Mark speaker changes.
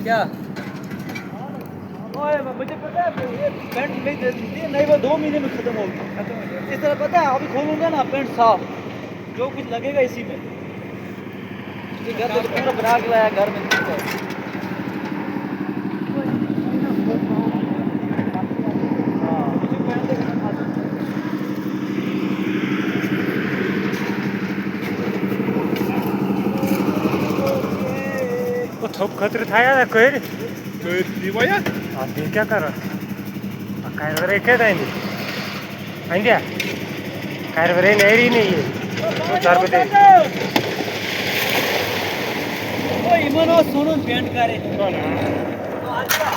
Speaker 1: क्या? ओए मुझे पता है ये पेंट नहीं दे नहीं, वो 2 महीने में खत्म होगी। इस तरह पता है अभी खोलूंगा ना पेंट साफ, जो कुछ लगेगा इसी में। इसके घर में पूरा बना के लाया घर में।
Speaker 2: वो थोप खतर था यार कोई
Speaker 3: Diva ya?
Speaker 2: आदमी क्या कर रहा कारवरे क्या था इन्हें अंडिया कारवरे नहीं नहीं है तो चार बजे
Speaker 1: ओ इमनो सुनो पेंट करे
Speaker 3: Mana?
Speaker 1: तो आज का